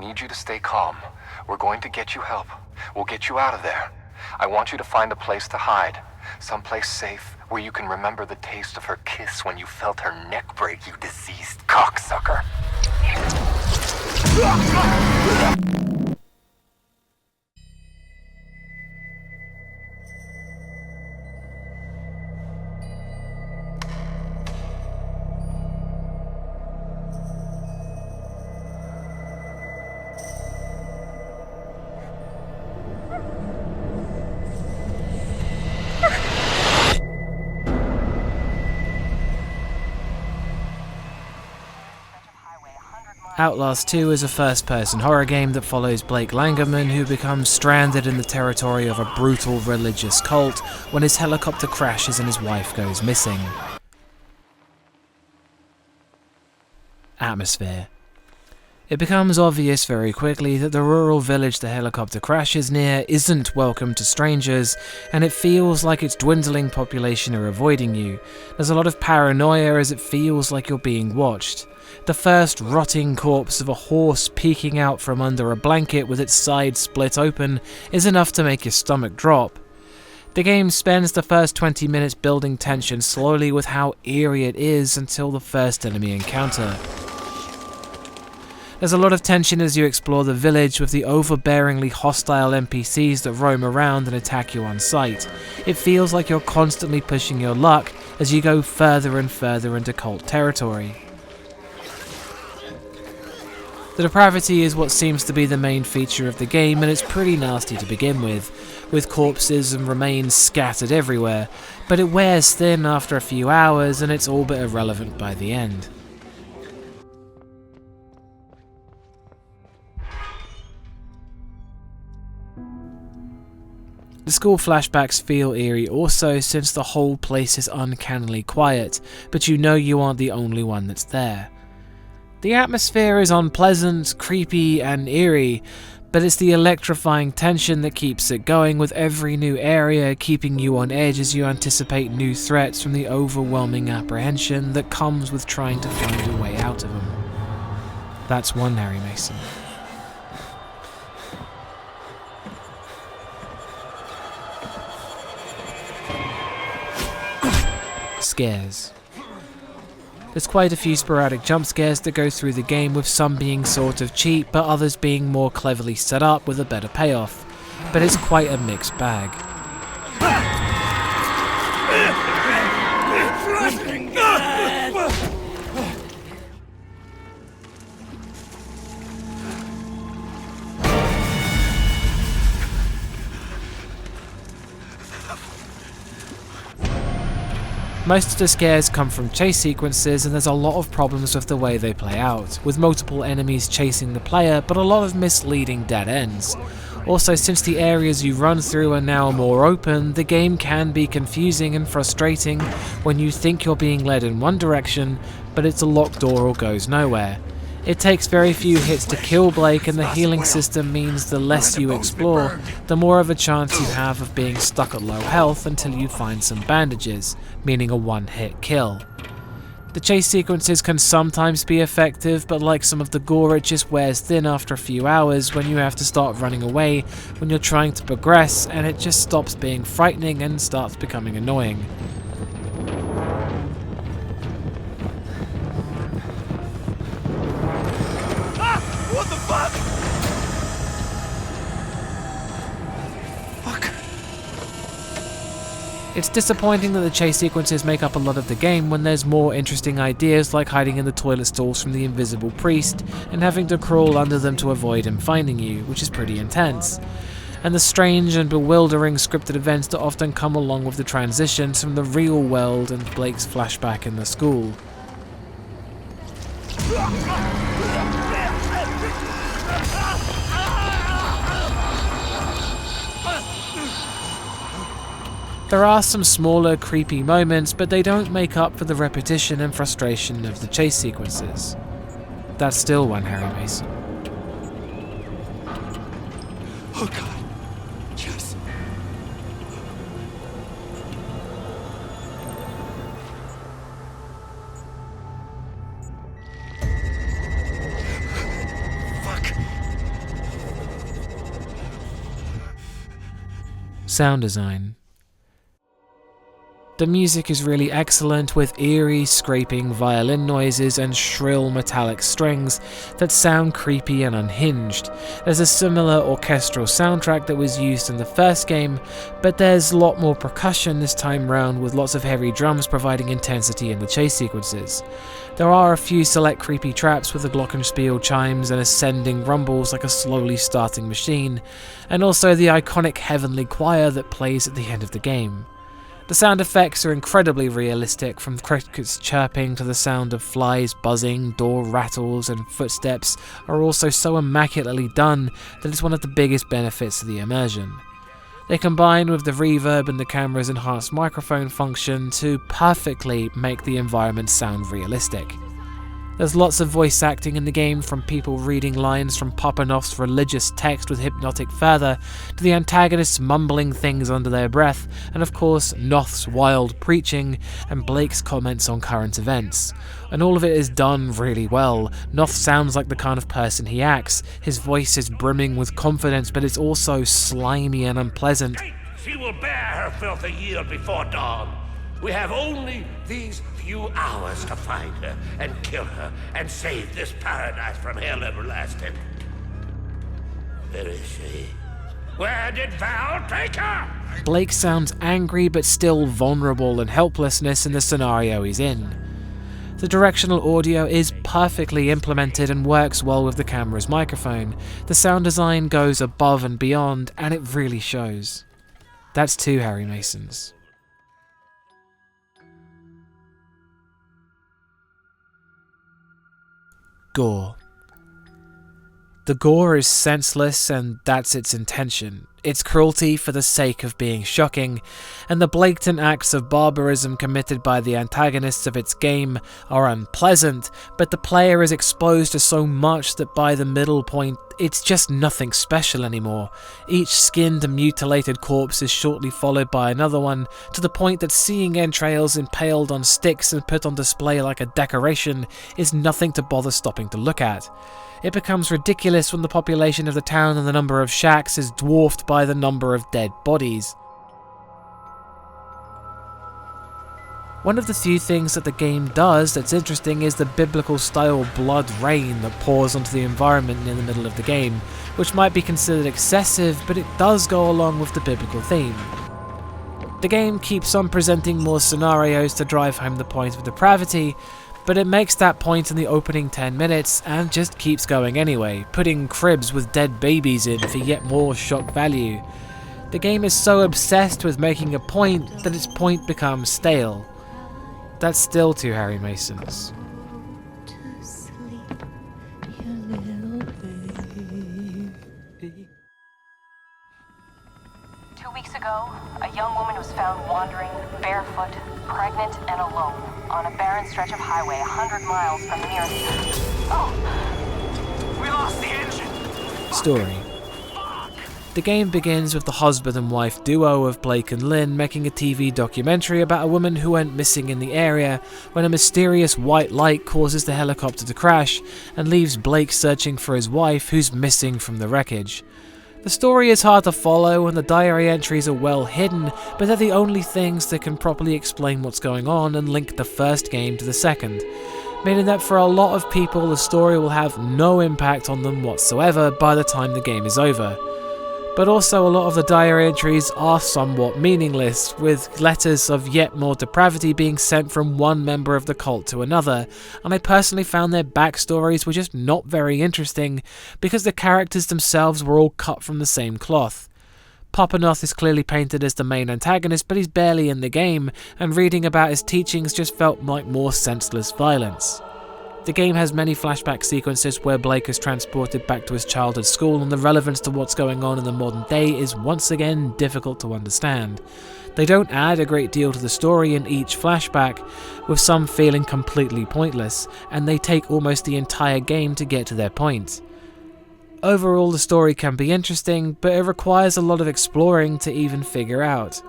need you to stay calm. We're going to get you help. We'll get you out of there. I want you to find a place to hide. Someplace safe where you can remember the taste of her kiss when you felt her neck break, you diseased cocksucker. Outlast 2 is a first-person horror game that follows Blake Langerman, who becomes stranded in the territory of a brutal religious cult when his helicopter crashes and his wife goes missing. Atmosphere. It becomes obvious very quickly that the rural village the helicopter crashes near isn't welcome to strangers, and it feels like its dwindling population are avoiding you. There's a lot of paranoia as it feels like you're being watched. The first rotting corpse of a horse peeking out from under a blanket with its side split open is enough to make your stomach drop. The game spends the first 20 minutes building tension slowly with how eerie it is until the first enemy encounter. There's a lot of tension as you explore the village with the overbearingly hostile NPCs that roam around and attack you on sight. It feels like you're constantly pushing your luck as you go further and further into cult territory. The depravity is what seems to be the main feature of the game, and it's pretty nasty to begin with corpses and remains scattered everywhere, but it wears thin after a few hours and it's all but irrelevant by the end. The school flashbacks feel eerie also, since the whole place is uncannily quiet, but you know you aren't the only one that's there. The atmosphere is unpleasant, creepy, and eerie, but it's the electrifying tension that keeps it going, with every new area keeping you on edge as you anticipate new threats from the overwhelming apprehension that comes with trying to find a way out of them. That's one Harry Mason. Scares. There's quite a few sporadic jump scares that go through the game, with some being sort of cheap but others being more cleverly set up with a better payoff, but it's quite a mixed bag. Most of the scares come from chase sequences, and there's a lot of problems with the way they play out, with multiple enemies chasing the player but a lot of misleading dead ends. Also, since the areas you run through are now more open, the game can be confusing and frustrating when you think you're being led in one direction, but it's a locked door or goes nowhere. It takes very few hits to kill Blake, and the healing system means the less you explore, the more of a chance you have of being stuck at low health until you find some bandages, meaning a one-hit kill. The chase sequences can sometimes be effective, but like some of the gore, it just wears thin after a few hours when you have to start running away when you're trying to progress, and it just stops being frightening and starts becoming annoying. What the fuck? It's disappointing that the chase sequences make up a lot of the game when there's more interesting ideas, like hiding in the toilet stalls from the invisible priest and having to crawl under them to avoid him finding you, which is pretty intense. And the strange and bewildering scripted events that often come along with the transitions from the real world and Blake's flashback in the school. There are some smaller, creepy moments, but they don't make up for the repetition and frustration of the chase sequences. That's still one Harry Mason. Oh god. Yes. Fuck. Sound design. The music is really excellent, with eerie, scraping violin noises and shrill metallic strings that sound creepy and unhinged. There's a similar orchestral soundtrack that was used in the first game, but there's a lot more percussion this time round, with lots of heavy drums providing intensity in the chase sequences. There are a few select creepy traps with the glockenspiel chimes and ascending rumbles like a slowly starting machine, and also the iconic heavenly choir that plays at the end of the game. The sound effects are incredibly realistic, from crickets chirping to the sound of flies buzzing, door rattles and footsteps are also so immaculately done that it's one of the biggest benefits of the immersion. They combine with the reverb and the camera's enhanced microphone function to perfectly make the environment sound realistic. There's lots of voice acting in the game, from people reading lines from Popanoff's religious text with hypnotic fervour, to the antagonists mumbling things under their breath, and of course Noth's wild preaching and Blake's comments on current events. And all of it is done really well. Noth sounds like the kind of person he acts. His voice is brimming with confidence, but it's also slimy and unpleasant. She will bear her filthy yield before dawn. We have only these few hours to find her and kill her and save this paradise from hell everlasting. Where is she? Where did Val take her? Blake sounds angry but still vulnerable and helplessness in the scenario he's in. The directional audio is perfectly implemented and works well with the camera's microphone. The sound design goes above and beyond, and it really shows. That's 2 Harry Masons. Gore. The gore is senseless, and that's its intention. It's cruelty for the sake of being shocking, and the blatant acts of barbarism committed by the antagonists of its game are unpleasant, but the player is exposed to so much that by the middle point, it's just nothing special anymore. Each skinned and mutilated corpse is shortly followed by another one, to the point that seeing entrails impaled on sticks and put on display like a decoration is nothing to bother stopping to look at. It becomes ridiculous when the population of the town and the number of shacks is dwarfed by the number of dead bodies. One of the few things that the game does that's interesting is the biblical-style blood rain that pours onto the environment in the middle of the game, which might be considered excessive, but it does go along with the biblical theme. The game keeps on presenting more scenarios to drive home the point of depravity, but it makes that point in the opening 10 minutes and just keeps going anyway, putting cribs with dead babies in for yet more shock value. The game is so obsessed with making a point that its point becomes stale. That's still 2 Harry Masons. To sleep, you little baby. 2 weeks ago, a young woman was found wandering, barefoot, pregnant, and alone on a barren stretch of highway 100 miles from the nearest... Oh! We lost the engine! Story. The game begins with the husband and wife duo of Blake and Lynn making a TV documentary about a woman who went missing in the area when a mysterious white light causes the helicopter to crash and leaves Blake searching for his wife, who's missing from the wreckage. The story is hard to follow and the diary entries are well hidden, but they're the only things that can properly explain what's going on and link the first game to the second, meaning that for a lot of people the story will have no impact on them whatsoever by the time the game is over. But also a lot of the diary entries are somewhat meaningless, with letters of yet more depravity being sent from one member of the cult to another, and I personally found their backstories were just not very interesting because the characters themselves were all cut from the same cloth. Popanoff is clearly painted as the main antagonist, but he's barely in the game, and reading about his teachings just felt like more senseless violence. The game has many flashback sequences where Blake is transported back to his childhood school, and the relevance to what's going on in the modern day is once again difficult to understand. They don't add a great deal to the story in each flashback, with some feeling completely pointless, and they take almost the entire game to get to their point. Overall, the story can be interesting, but it requires a lot of exploring to even figure out,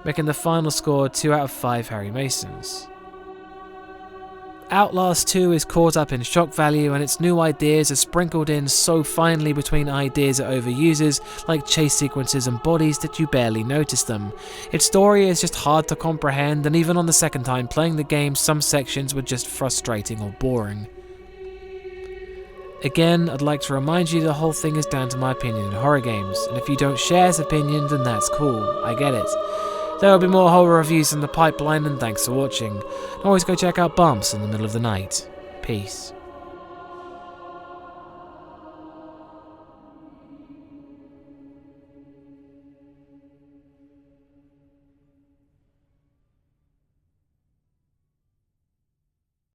making the final score 2 out of 5 Harry Masons. Outlast 2 is caught up in shock value, and its new ideas are sprinkled in so finely between ideas it overuses, like chase sequences and bodies, that you barely notice them. Its story is just hard to comprehend, and even on the second time playing the game, some sections were just frustrating or boring. Again, I'd like to remind you the whole thing is down to my opinion in horror games, and if you don't share this opinion, then that's cool, I get it. There will be more horror reviews in the pipeline, and thanks for watching. And always go check out Bumps in the Middle of the Night. Peace.